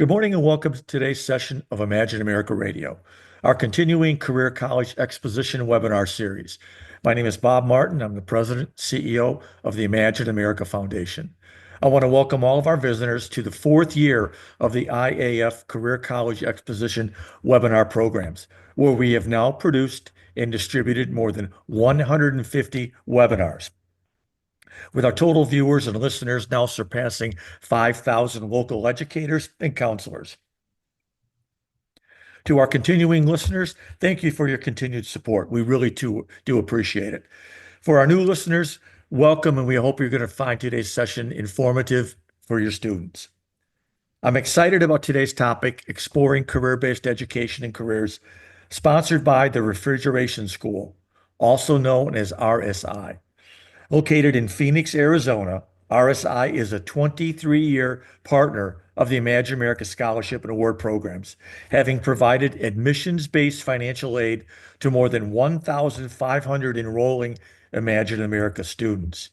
Good morning and welcome to today's session of Imagine America Radio, our continuing Career College Exposition webinar series. My name is Bob Martin. I'm the President, CEO of the Imagine America Foundation. I want to welcome all of our visitors to the fourth year of the IAF Career College Exposition webinar programs, where we have now produced and distributed more than 150 webinars, with our total viewers and listeners now surpassing 5,000 local educators and counselors. To our continuing listeners, thank you for your continued support. We really do appreciate it. For our new listeners, welcome, and we hope you're going to find today's session informative for your students. I'm excited about today's topic, exploring career-based education and careers, sponsored by the Refrigeration School, also known as RSI. Located in Phoenix, Arizona, RSI is a 23-year partner of the Imagine America Scholarship and Award programs, having provided admissions-based financial aid to more than 1,500 enrolling Imagine America students.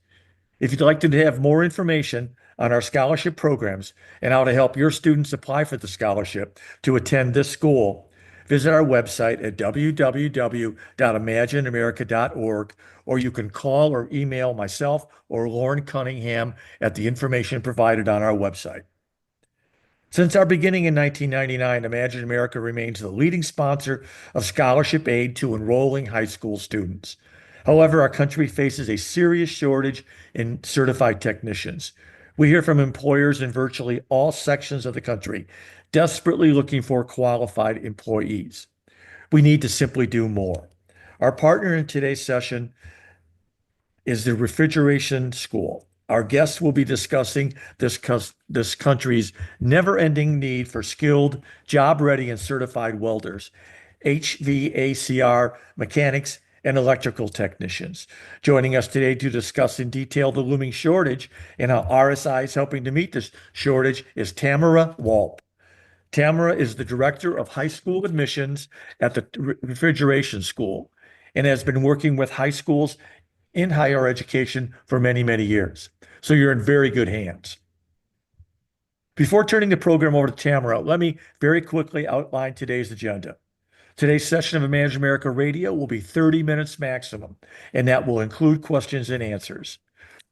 If you'd like to have more information on our scholarship programs and how to help your students apply for the scholarship to attend this school, visit our website at www.imagineamerica.org, or you can call or email myself or Lauren Cunningham at the information provided on our website. Since our beginning in 1999, Imagine America remains the leading sponsor of scholarship aid to enrolling high school students. However, our country faces a serious shortage in certified technicians. We hear from employers in virtually all sections of the country, desperately looking for qualified employees. We need to simply do more. Our partner in today's session is the Refrigeration School. Our guests will be discussing this country's never-ending need for skilled, job-ready, and certified welders, HVACR mechanics, and electrical technicians. Joining us today to discuss in detail the looming shortage and how RSI is helping to meet this shortage is Tamara Walp. Tamara is the Director of High School Admissions at the Refrigeration School and has been working with high schools in higher education for many, many years. So you're in very good hands. Before turning the program over to Tamara, let me very quickly outline today's agenda. Today's session of Imagine America Radio will be 30 minutes maximum, and that will include questions and answers.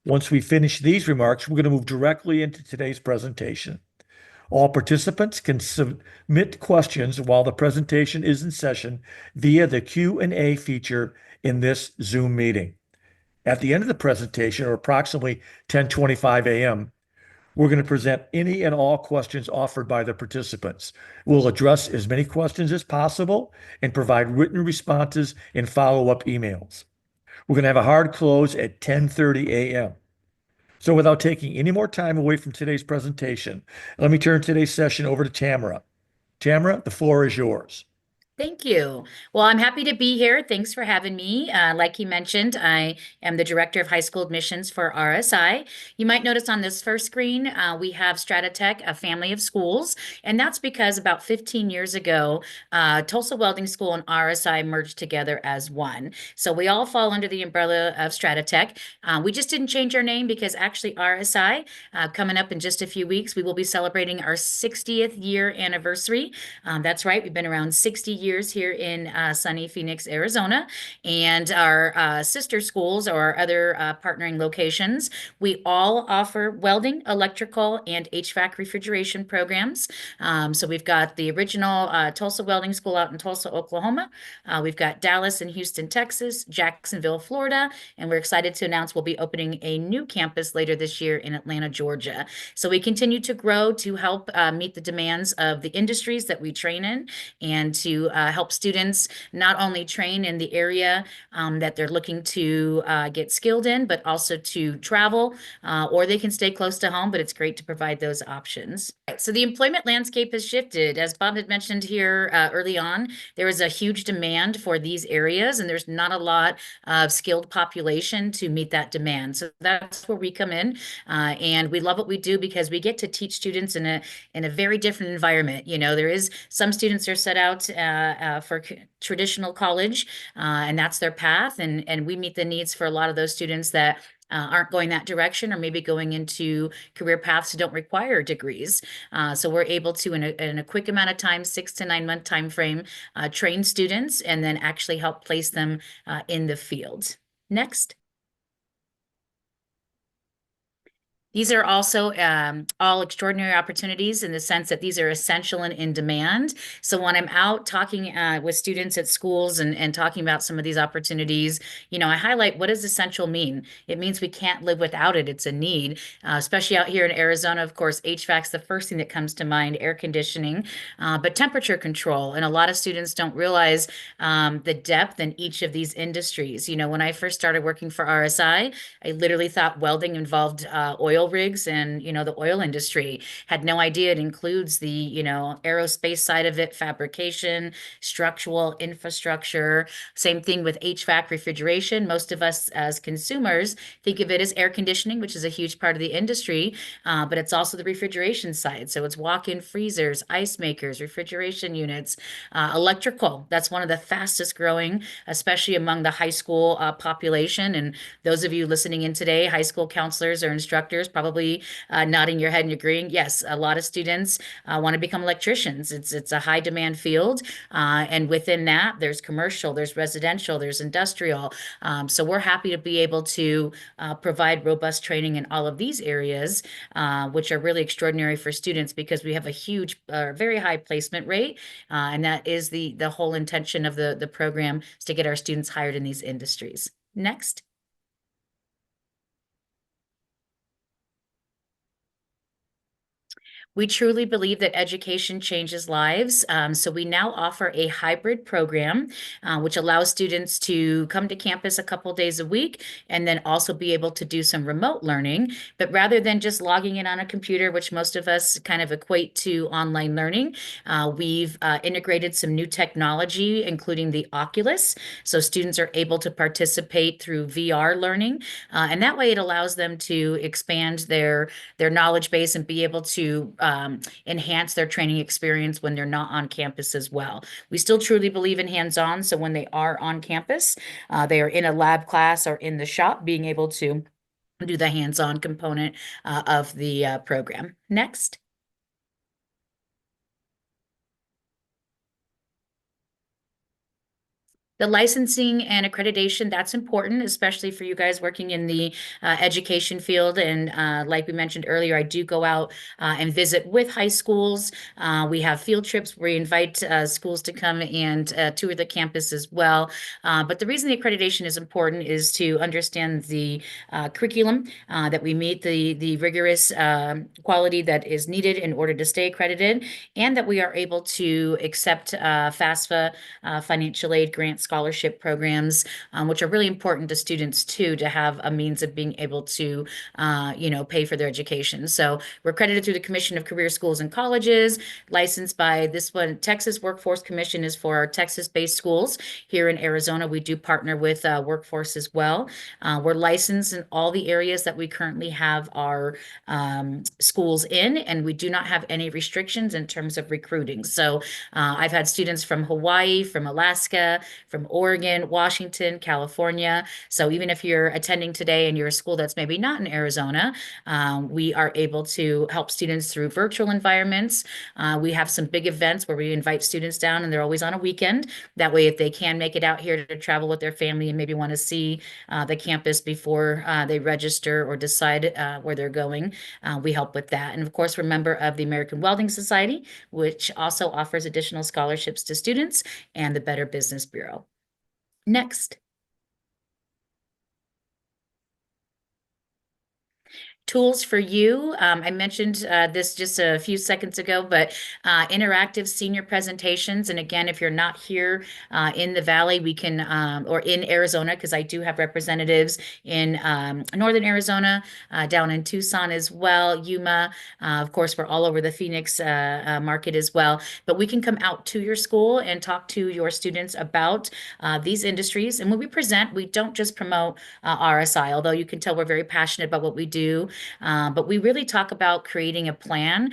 Once we finish these remarks, we're going to move directly into today's presentation. All participants can submit questions while the presentation is in session via the Q&A feature in this Zoom meeting. At the end of the presentation, or approximately 10:25 a.m., we're going to present any and all questions offered by the participants. We'll address as many questions as possible and provide written responses in follow-up emails. We're going to have a hard close at 10:30 a.m. So without taking any more time away from today's presentation, let me turn today's session over to Tamara. Tamara, the floor is yours. Thank you. Well, I'm happy to be here. Thanks for having me. Like you mentioned, I am the Director of High School Admissions for RSI. You might notice on this first screen, we have Stratotech, a family of schools, and that's because about 15 years ago, Tulsa Welding School and RSI merged together as one. So we all fall under the umbrella of Stratotech. We just didn't change our name because actually RSI, coming up in just a few weeks, we will be celebrating our 60th year anniversary. That's right, we've been around 60 years here in sunny Phoenix, Arizona, and our sister schools or our other partnering locations, we all offer welding, electrical, and HVAC refrigeration programs. So we've got the original Tulsa Welding School out in Tulsa, Oklahoma. We've got Dallas and Houston, Texas, Jacksonville, Florida, and we're excited to announce we'll be opening a new campus later this year in Atlanta, Georgia. So we continue to grow to help meet the demands of the industries that we train in and to help students not only train in the area that they're looking to get skilled in, but also to travel, or they can stay close to home, but it's great to provide those options. So the employment landscape has shifted. As Bob had mentioned here early on, there is a huge demand for these areas, and there's not a lot of skilled population to meet that demand. So that's where we come in, and we love what we do because we get to teach students in a very different environment. You know, there is some students are set out for traditional college, and that's their path. And we meet the needs for a lot of those students that aren't going that direction, or maybe going into career paths that don't require degrees. So we're able to, in a quick amount of time, 6 to 9 month time frame, train students and then actually help place them in the field. Next. These are also all extraordinary opportunities in the sense that these are essential and in demand. So when I'm out talking with students at schools and talking about some of these opportunities, I highlight, what does essential mean? It means we can't live without it. It's a need, especially out here in Arizona. Of course, HVAC's the first thing that comes to mind, air conditioning, but temperature control. And a lot of students don't realize the depth in each of these industries. When I first started working for RSI, I literally thought welding involved oil rigs and, the oil industry. Had no idea it includes the, aerospace side of it, fabrication, structural infrastructure. Same thing with HVAC refrigeration. Most of us as consumers think of it as air conditioning, which is a huge part of the industry, but it's also the refrigeration side. So it's walk-in freezers, ice makers, refrigeration units, electrical. That's one of the fastest growing, especially among the high school population. And those of you listening in today, high school counselors or instructors, probably nodding your head and agreeing. Yes, a lot of students want to become electricians. It's a high demand field, and within that, there's commercial, there's residential, there's industrial. So we're happy to be able to provide robust training in all of these areas, which are really extraordinary for students because we have a huge, very high placement rate, and that is the whole intention of the program, is to get our students hired in these industries. Next. We truly believe that education changes lives. So we now offer a hybrid program, which allows students to come to campus a couple days a week and then also be able to do some remote learning. But rather than just logging in on a computer, which most of us kind of equate to online learning, we've integrated some new technology, including the Oculus. So students are able to participate through VR learning. And that way it allows them to expand their knowledge base and be able to enhance their training experience when they're not on campus as well. We still truly believe in hands-on, so when they are on campus, they are in a lab class or in the shop, being able to do the hands-on component of the program. Next. The licensing and accreditation, that's important, especially for you guys working in the education field. And like we mentioned earlier, I do go out and visit with high schools. We have field trips where we invite schools to come and tour the campus as well. But the reason the accreditation is important is to understand the curriculum, that we meet the rigorous quality that is needed in order to stay accredited, and that we are able to accept FAFSA financial aid grants, scholarship programs, which are really important to students too, to have a means of being able to, pay for their education. So we're accredited through the Commission of Career Schools and Colleges, licensed by this one. Texas Workforce Commission is for our Texas-based schools. Here in Arizona, we do partner with Workforce as well. We're licensed in all the areas that we currently have our schools in, and we do not have any restrictions in terms of recruiting. So I've had students from Hawaii, from Alaska, from Oregon, Washington, California. So even if you're attending today and you're a school that's maybe not in Arizona, we are able to help students through virtual environments. We have some big events where we invite students down, and they're always on a weekend. That way, if they can make it out here to travel with their family and maybe want to see the campus before they register or decide where they're going, we help with that. And of course, we're a member of the American Welding Society, which also offers additional scholarships to students, and the Better Business Bureau. Next. Tools for you. I mentioned this just a few seconds ago, but interactive senior presentations. And again, if you're not here in the Valley, we can, or in Arizona, because I do have representatives in Northern Arizona, down in Tucson as well, Yuma. Of course, we're all over the Phoenix market as well. But we can come out to your school and talk to your students about these industries. And when we present, we don't just promote RSI, although you can tell we're very passionate about what we do. But we really talk about creating a plan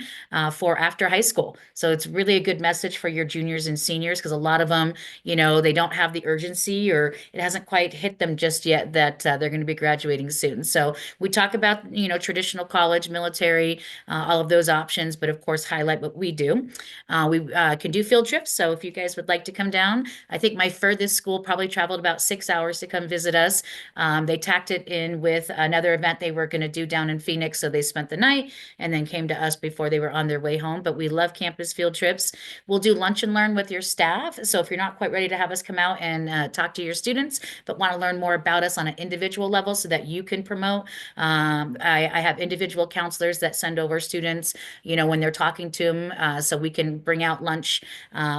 for after high school. So it's really a good message for your juniors and seniors because a lot of them, they don't have the urgency or it hasn't quite hit them just yet that they're going to be graduating soon. So we talk about, traditional college, military, all of those options, but of course, highlight what we do. We can do field trips. So if you guys would like to come down, I think my furthest school probably traveled about 6 hours to come visit us. They tacked it in with another event they were going to do down in Phoenix. So they spent the night and then came to us before they were on their way home. But we love campus field trips. We'll do lunch and learn with your staff. So if you're not quite ready to have us come out and talk to your students, but want to learn more about us on an individual level so that you can promote, I have individual counselors that send over students, when they're talking to them, so we can bring out lunch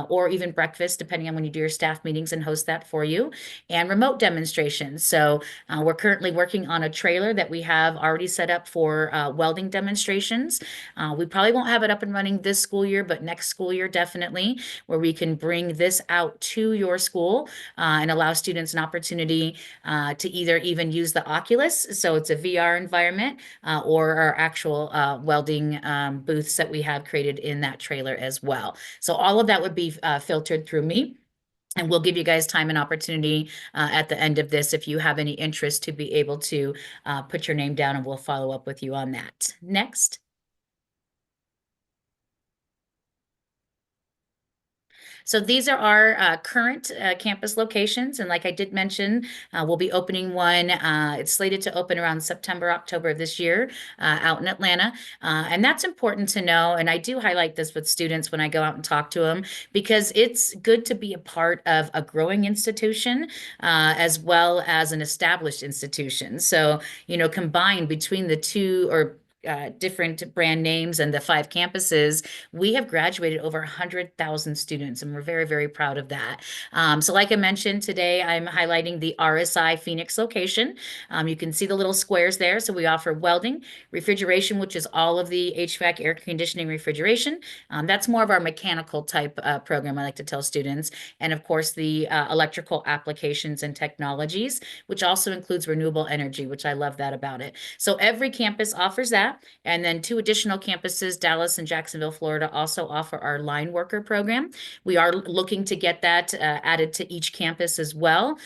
or even breakfast, depending on when you do your staff meetings and host that for you, and remote demonstrations. So we're currently working on a trailer that we have already set up for welding demonstrations. We probably won't have it up and running this school year, but next school year, definitely, where we can bring this out to your school and allow students an opportunity to either even use the Oculus, so it's a VR environment, or our actual welding booths that we have created in that trailer as well. So all of that would be filtered through me. And we'll give you guys time and opportunity at the end of this if you have any interest to be able to put your name down and we'll follow up with you on that. Next. So these are our current campus locations. And like I did mention, we'll be opening one. It's slated to open around September, October of this year out in Atlanta. And that's important to know. And I do highlight this with students when I go out and talk to them because it's good to be a part of a growing institution as well as an established institution. So, combined between the two or different brand names and the 5 campuses, we have graduated over 100,000 students, and we're very, very proud of that. So like I mentioned today, I'm highlighting the RSI Phoenix location. You can see the little squares there. So we offer welding, refrigeration, which is all of the HVAC, air conditioning, refrigeration. That's more of our mechanical type program, I like to tell students. And of course, the electrical applications and technologies, which also includes renewable energy, which I love that about it. So every campus offers that. And then 2 additional campuses, Dallas and Jacksonville, Florida, also offer our line worker program. We are looking to get that added to each campus as well.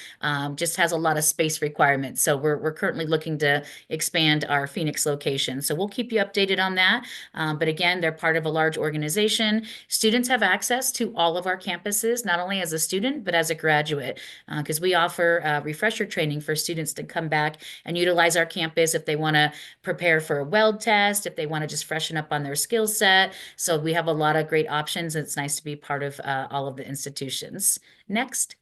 Just has a lot of space requirements. So we're currently looking to expand our Phoenix location. So we'll keep you updated on that. But again, they're part of a large organization. Students have access to all of our campuses, not only as a student, but as a graduate, because we offer refresher training for students to come back and utilize our campus if they want to prepare for a weld test, if they want to just freshen up on their skill set. So we have a lot of great options. It's nice to be part of all of the institutions. Next.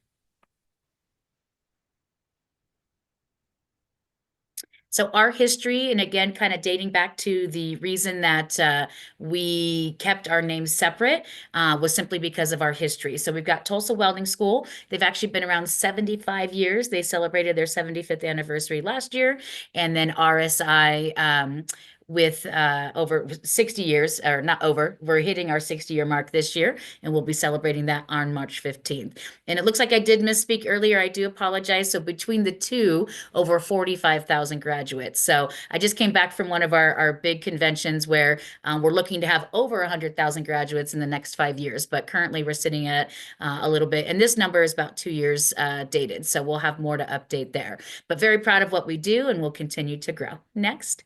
So our history, and again, kind of dating back to the reason that we kept our names separate, was simply because of our history. So we've got Tulsa Welding School. They've actually been around 75 years. They celebrated their 75th anniversary last year. And then RSI, with over 60 years, or not over, we're hitting our 60-year mark this year, and we'll be celebrating that on March 15th. And it looks like I did misspeak earlier. I do apologize. So between the two, over 45,000 graduates. So I just came back from one of our big conventions where we're looking to have over 100,000 graduates in the next 5 years. But currently we're sitting at a little bit, and this number is about 2 years dated. So we'll have more to update there. But very proud of what we do, and we'll continue to grow. Next.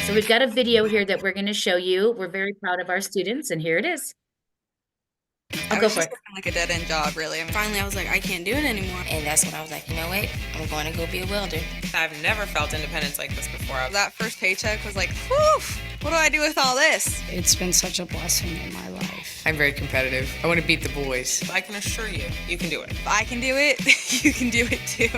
So we've got a video here that we're going to show you. We're very proud of our students, and here it is. I'll I go was for just it. working like a dead end job, really. I mean, finally, I was like, I can't do it anymore. And that's when I was like, you know what? I'm going to go be a welder. I've never felt independence like this before. That first paycheck was like, whew, what do I do with all this? It's been such a blessing in my life. I'm very competitive. I want to beat the boys. I can assure you, you can do it. If I can do it, you can do it too.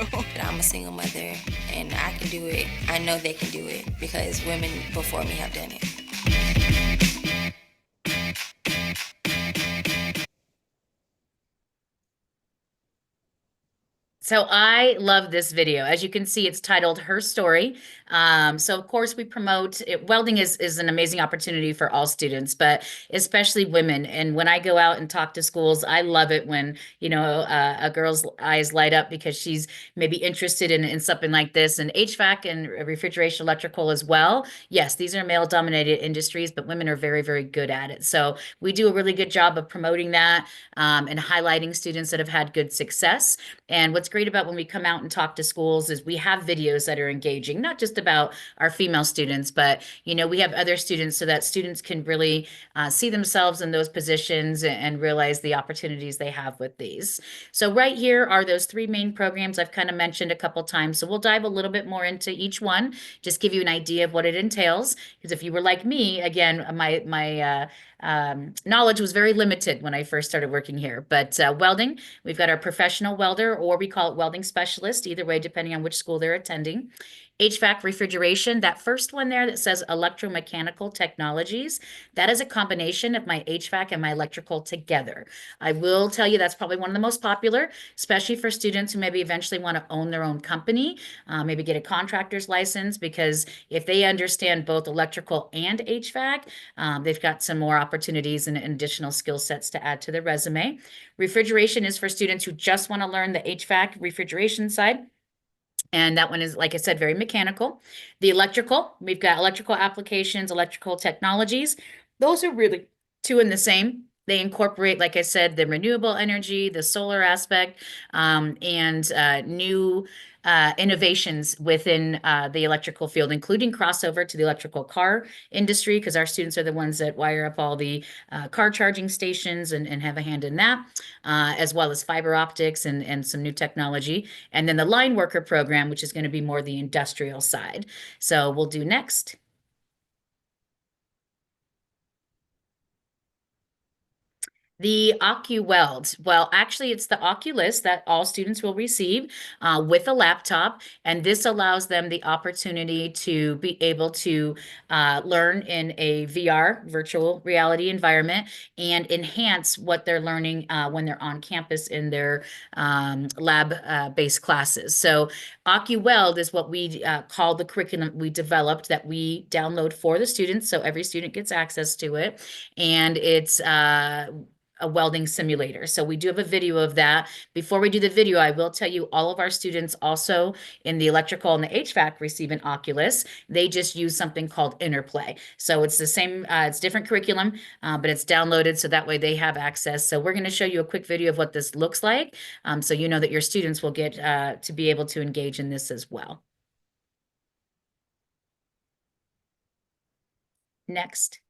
I'm a single mother, and I can do it. I know they can do it because women before me have done it. So I love this video. As you can see, it's titled Her Story. So of course we promote it. Welding is an amazing opportunity for all students, but especially women. And when I go out and talk to schools, I love it when, a girl's eyes light up because she's maybe interested in something like this. And HVAC and refrigeration, electrical as well. Yes, these are male dominated industries, but women are very, very good at it. So we do a really good job of promoting that, and highlighting students that have had good success. And what's great about when we come out and talk to schools is we have videos that are engaging, not just about our female students, but we have other students so that students can really see themselves in those positions and realize the opportunities they have with these. So right here are those three main programs I've kind of mentioned a couple times. So we'll dive a little bit more into each one, just give you an idea of what it entails. Because if you were like me, again, my knowledge was very limited when I first started working here. But welding, we've got our professional welder, or we call it welding specialist, either way, depending on which school they're attending. HVAC refrigeration, that first one there that says electromechanical technologies, that is a combination of my HVAC and my electrical together. I will tell you that's probably one of the most popular, especially for students who maybe eventually want to own their own company, maybe get a contractor's license, because if they understand both electrical and HVAC, they've got some more opportunities and additional skill sets to add to their resume. Refrigeration is for students who just want to learn the HVAC refrigeration side. And that one is, like I said, very mechanical. The electrical, we've got electrical applications, electrical technologies. Those are really two in the same. They incorporate, like I said, the renewable energy, the solar aspect, and new innovations within the electrical field, including crossover to the electrical car industry, because our students are the ones that wire up all the car charging stations and have a hand in that, as well as fiber optics and some new technology. And then the line worker program, which is going to be more the industrial side. So we'll do next. The OcuWeld. Well, actually, it's the Oculus that all students will receive with a laptop, and this allows them the opportunity to be able to learn in a VR, virtual reality environment, and enhance what they're learning when they're on campus in their lab-based classes. So OcuWeld is what we call the curriculum we developed that we download for the students, so every student gets access to it, and it's a welding simulator. So we do have a video of that. Before we do the video, I will tell you all of our students also in the electrical and the HVAC receive an Oculus. They just use something called Interplay. So it's the same, it's different curriculum, but it's downloaded so that way they have access. So we're going to show you a quick video of what this looks like, so you know that your students will get to be able to engage in this as well. Next.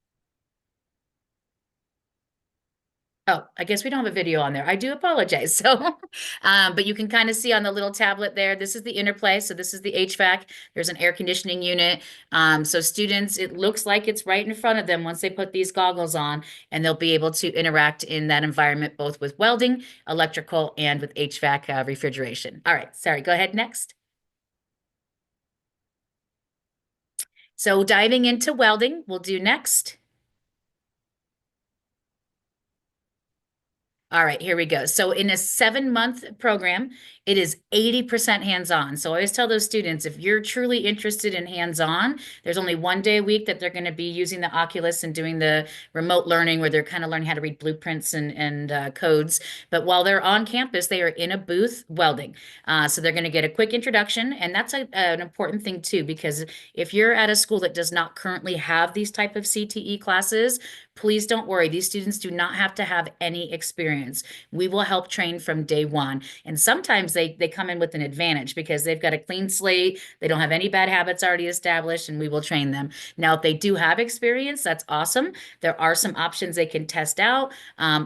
Oh, I guess we don't have a video on there. I do apologize. So, but you can kind of see on the little tablet there, this is the Interplay. So this is the HVAC. There's an air conditioning unit. So students, it looks like it's right in front of them once they put these goggles on, and they'll be able to interact in that environment, both with welding, electrical, and with HVAC refrigeration. All right, sorry, go ahead next. So diving into welding, we'll do next. All right, here we go. So in a 7-month program, it is 80% hands-on. So I always tell those students, if you're truly interested in hands-on, there's only one day a week that they're going to be using the Oculus and doing the remote learning where they're kind of learning how to read blueprints and codes. But while they're on campus, they are in a booth welding. So they're going to get a quick introduction. And that's an important thing too, because if you're at a school that does not currently have these type of CTE classes, please don't worry. These students do not have to have any experience. We will help train from day one. And sometimes they come in with an advantage because they've got a clean slate. They don't have any bad habits already established, and we will train them. Now, if they do have experience, that's awesome. There are some options they can test out,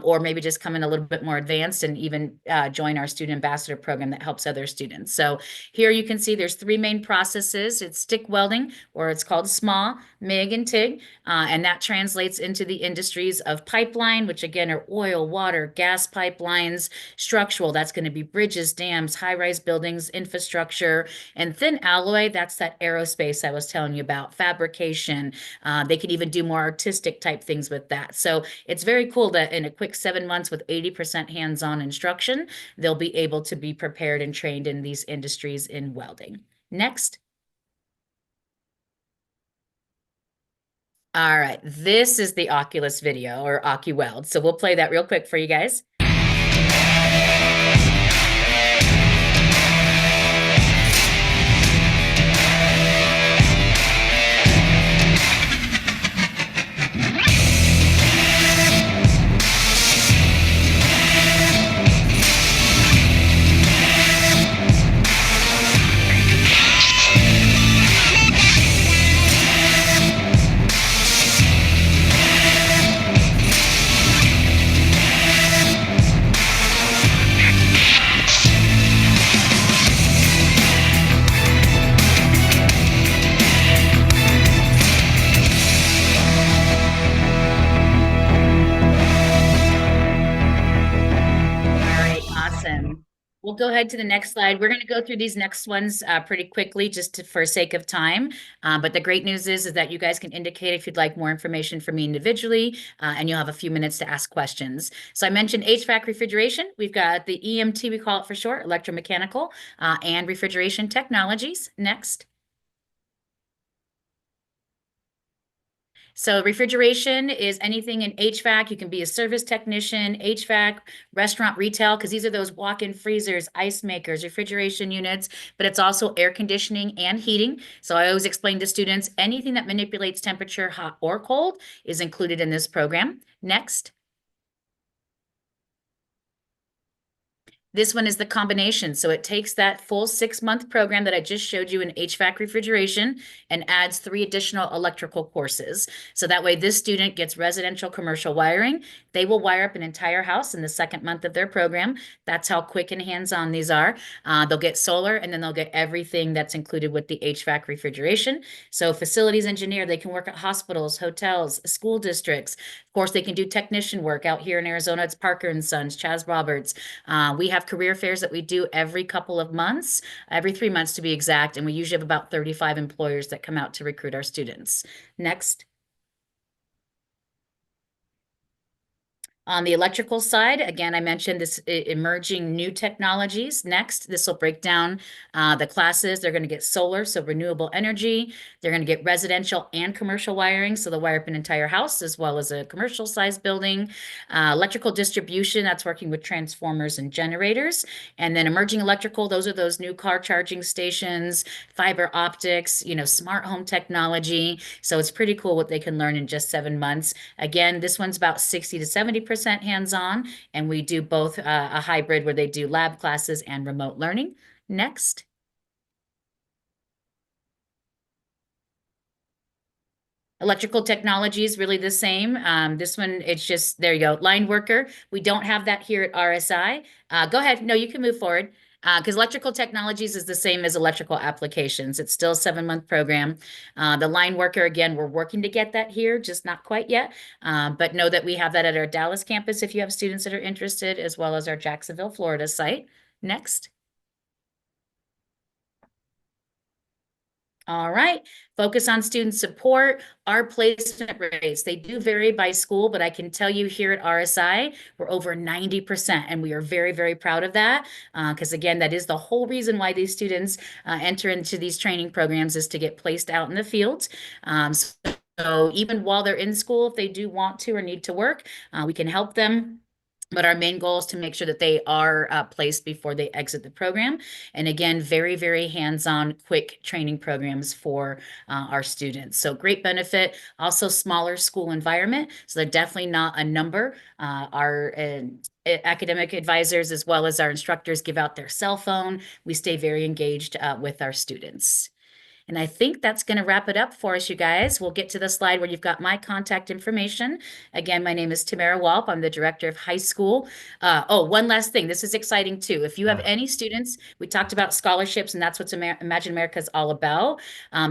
or maybe just come in a little bit more advanced and even join our student ambassador program that helps other students. So here you can see there's 3 main processes. It's stick welding, or it's called SMA, MIG, and TIG, and that translates into the industries of pipeline, which again are oil, water, gas pipelines, structural, that's going to be bridges, dams, high-rise buildings, infrastructure, and thin alloy, that's that aerospace I was telling you about, fabrication. They can even do more artistic type things with that. So it's very cool that in a quick 7 months with 80% hands-on instruction, they'll be able to be prepared and trained in these industries in welding. Next. All right, this is the Oculus video or OcuWeld. So we'll play that real quick for you guys. We'll go ahead to the next slide. We're going to go through these next ones pretty quickly just for sake of time. But the great news is that you guys can indicate if you'd like more information from me individually, and you'll have a few minutes to ask questions. So I mentioned HVAC refrigeration. We've got the EMT, we call it for short, electromechanical, and refrigeration technologies. Next. So refrigeration is anything in HVAC. You can be a service technician, HVAC, restaurant, retail, because these are those walk-in freezers, ice makers, refrigeration units, but it's also air conditioning and heating. So I always explain to students, anything that manipulates temperature, hot or cold, is included in this program. Next. This one is the combination. So it takes that full 6-month program that I just showed you in HVAC refrigeration and adds 3 additional electrical courses. So that way this student gets residential commercial wiring. They will wire up an entire house in the 2nd month of their program. That's how quick and hands-on these are. They'll get solar, and then they'll get everything that's included with the HVAC refrigeration. So facilities engineer, they can work at hospitals, hotels, school districts. Of course, they can do technician work. Out here in Arizona, it's Parker and Sons, Chaz Roberts. We have career fairs that we do every couple of months, every 3 months to be exact, and we usually have about 35 employers that come out to recruit our students. Next. On the electrical side, again, I mentioned this emerging new technologies. Next, this will break down the classes. They're going to get solar, so renewable energy. They're going to get residential and commercial wiring, so they'll wire up an entire house as well as a commercial size building. Electrical distribution, that's working with transformers and generators. And then emerging electrical, those are those new car charging stations, fiber optics, smart home technology. So it's pretty cool what they can learn in just 7 months. Again, this one's about 60 to 70% hands-on, and we do both a hybrid where they do lab classes and remote learning. Next. Electrical technology is really the same. This one, it's just, there you go, line worker. We don't have that here at RSI. Go ahead. No, you can move forward. Because electrical technologies is the same as electrical applications. It's still a 7-month program. The line worker, again, we're working to get that here, just not quite yet. But know that we have that at our Dallas campus if you have students that are interested, as well as our Jacksonville, Florida site. Next. All right, focus on student support. Our placement rates, they do vary by school, but I can tell you here at RSI, we're over 90%, and we are very, very proud of that, because again, that is the whole reason why these students enter into these training programs, is to get placed out in the field. So even while they're in school, if they do want to or need to work, we can help them. But our main goal is to make sure that they are placed before they exit the program. And again, very, very hands-on, quick training programs for our students. So great benefit. Also smaller school environment. So they're definitely not a number. Our academic advisors, as well as our instructors, give out their cell phone. We stay very engaged with our students. And I think that's going to wrap it up for us, you guys. We'll get to the slide where you've got my contact information. Again, my name is Tamara Walp. I'm the director of high school. Oh, one last thing. This is exciting too. If you have any students, we talked about scholarships, and that's what Imagine America is all about.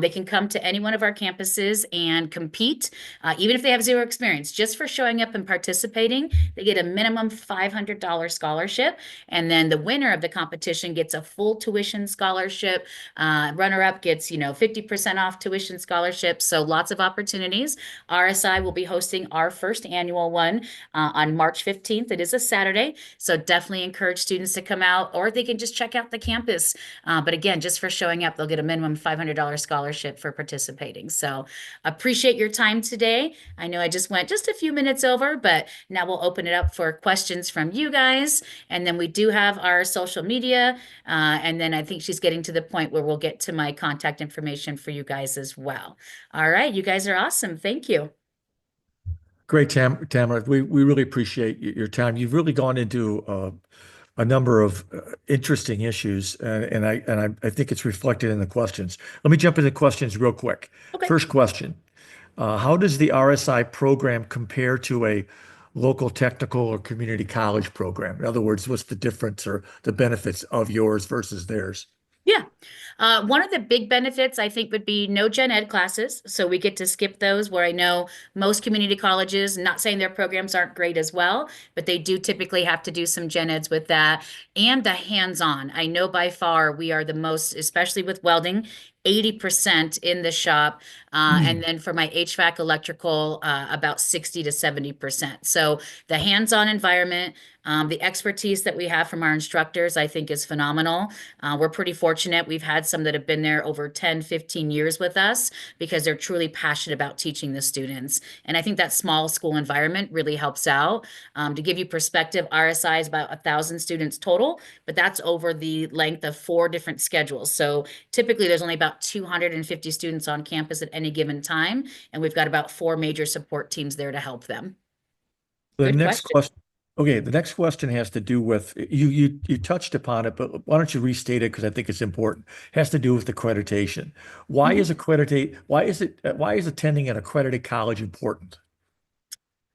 They can come to any one of our campuses and compete, even if they have zero experience, just for showing up and participating. They get a minimum $500 scholarship, and then the winner of the competition gets a full tuition scholarship. Runner-up gets, 50% off tuition scholarships. So lots of opportunities. RSI will be hosting our first annual one on March 15th. It is a Saturday, so definitely encourage students to come out, or they can just check out the campus. But again, just for showing up, they'll get a minimum $500 scholarship for participating. So appreciate your time today. I know I just went just a few minutes over, but now we'll open it up for questions from you guys. And then we do have our social media. And then I think she's getting to the point where we'll get to my contact information for you guys as well. All right, you guys are awesome. Thank you. Great, Tamara. We really appreciate your time. You've really gone into a number of interesting issues, and I think it's reflected in the questions. Let me jump into questions real quick. Okay. First question: how does the RSI program compare to a local technical or community college program? In other words, what's the difference or the benefits of yours versus theirs? Yeah. One of the big benefits I think would be no gen ed classes. So we get to skip those, where I know most community colleges, not saying their programs aren't great as well, but they do typically have to do some gen eds with that. And the hands-on. I know by far we are the most, especially with welding, 80% in the shop. And then for my HVAC electrical, about 60 to 70%. So the hands-on environment, the expertise that we have from our instructors, I think is phenomenal. We're pretty fortunate. We've had some that have been there over 10, 15 years with us because they're truly passionate about teaching the students. And I think that small school environment really helps out. To give you perspective, RSI is about 1,000 students total, but that's over the length of 4 different schedules. So typically there's only about 250 students on campus at any given time, and we've got about 4 major support teams there to help them. The Good next question. question. Okay, the next question has to do with you touched upon it, but why don't you restate it because I think it's important. It has to do with accreditation. Why is why is attending an accredited college important?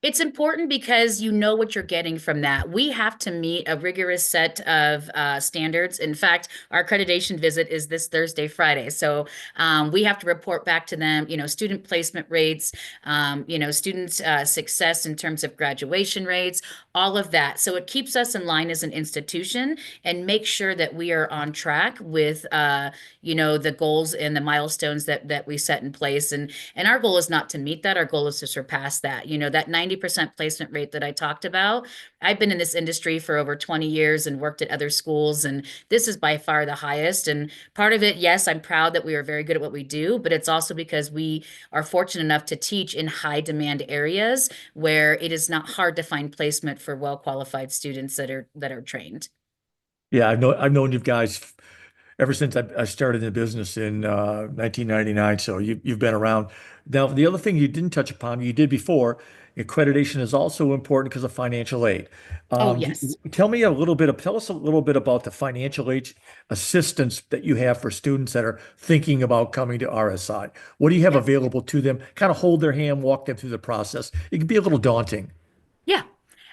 It's important because you know what you're getting from that. We have to meet a rigorous set of standards. In fact, our accreditation visit is this Thursday, Friday. So we have to report back to them, student placement rates, students' success in terms of graduation rates, all of that. So it keeps us in line as an institution and makes sure that we are on track with, the goals and the milestones that we set in place. And our goal is not to meet that. Our goal is to surpass that. That 90% placement rate that I talked about. I've been in this industry for over 20 years and worked at other schools, and this is by far the highest. And part of it, yes, I'm proud that we are very good at what we do, but it's also because we are fortunate enough to teach in high demand areas where it is not hard to find placement for well-qualified students that are trained. Yeah, I've known you guys ever since I started in the business in 1999. So you've been around. Now, the other thing you didn't touch upon, you did before, accreditation is also important because of financial aid. Oh, yes. Tell us a little bit about the financial aid assistance that you have for students that are thinking about coming to RSI. What do you have available to them? Kind of hold their hand, walk them through the process. It can be a little daunting. Yeah,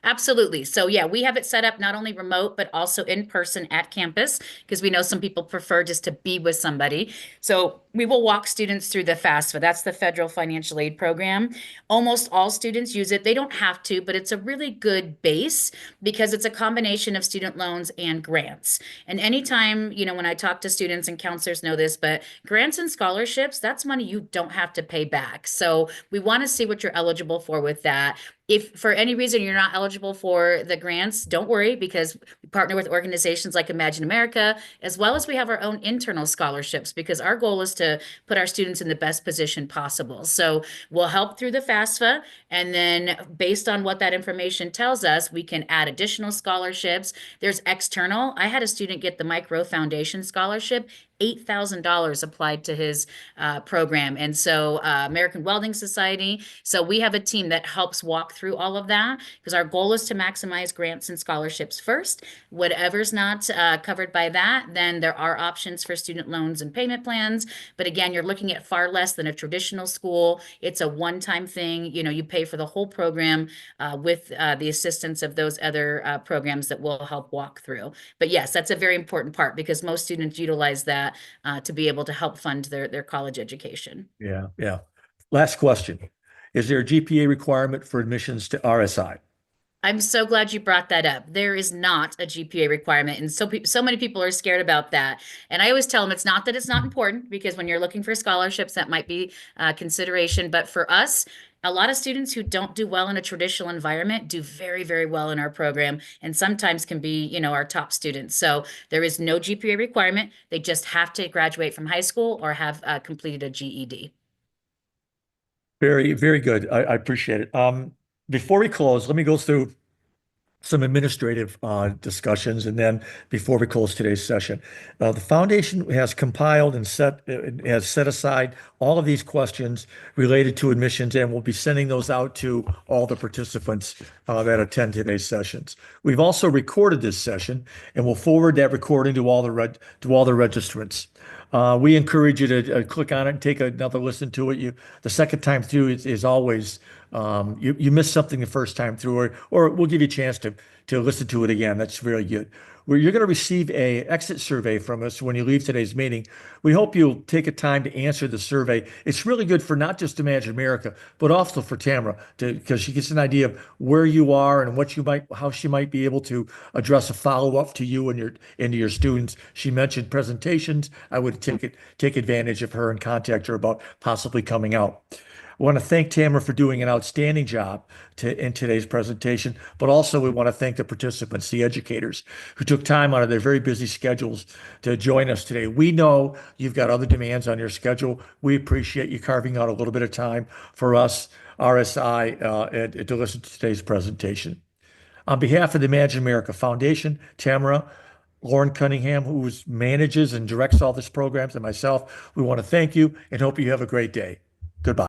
absolutely. So yeah, we have it set up not only remote, but also in person at campus, because we know some people prefer just to be with somebody. So we will walk students through the FAFSA. That's the Federal Financial Aid Program. Almost all students use it. They don't have to, but it's a really good base because it's a combination of student loans and grants. And anytime, when I talk to students, and counselors know this, but grants and scholarships, that's money you don't have to pay back. So we want to see what you're eligible for with that. If for any reason you're not eligible for the grants, don't worry, because we partner with organizations like Imagine America, as well as we have our own internal scholarships, because our goal is to put our students in the best position possible. So we'll help through the FAFSA, and then based on what that information tells us, we can add additional scholarships. There's external. I had a student get the Micro Foundation Scholarship $8,000 applied to his program. And so American Welding Society. So we have a team that helps walk through all of that because our goal is to maximize grants and scholarships first. Whatever's not covered by that, then there are options for student loans and payment plans. But again, you're looking at far less than a traditional school. It's a one-time thing. You know, you pay for the whole program with the assistance of those other programs that will help walk through. But yes, that's a very important part because most students utilize that to be able to help fund their college education. Yeah, yeah. Last question. Is there a GPA requirement for admissions to RSI? I'm so glad you brought that up. There is not a GPA requirement, and so many people are scared about that. And I always tell them it's not that it's not important because when you're looking for scholarships, that might be consideration. But for us, a lot of students who don't do well in a traditional environment do very, very well in our program, and sometimes can be, you know, our top students. So there is no GPA requirement. They just have to graduate from high school or have completed a GED. Very, very good. I appreciate it. Before we close, let me go through some administrative discussions, and then before we close today's session, the foundation has compiled and has set aside all of these questions related to admissions, and we'll be sending those out to all the participants that attend today's sessions. We've also recorded this session, and we'll forward that recording to all the registrants. We encourage you to click on it and take another listen to it. The second time through is always you miss something the first time through, or we'll give you a chance to listen to it again. That's very good. You're going to receive a exit survey from us when you leave today's meeting. We hope you'll take a time to answer the survey. It's really good for not just Imagine America, but also for Tamara, because she gets an idea of where you are and how she might be able to address a follow-up to you and your students. She mentioned presentations. I would take advantage of her and contact her about possibly coming out. I want to thank Tamara for doing an outstanding job in today's presentation, but also we want to thank the participants, the educators, who took time out of their very busy schedules to join us today. We know you've got other demands on your schedule. We appreciate you carving out a little bit of time for us, RSI, to listen to today's presentation. On behalf of the Imagine America Foundation, Tamara, Lauren Cunningham, who manages and directs all these programs, and myself, we want to thank you and hope you have a great day. Goodbye.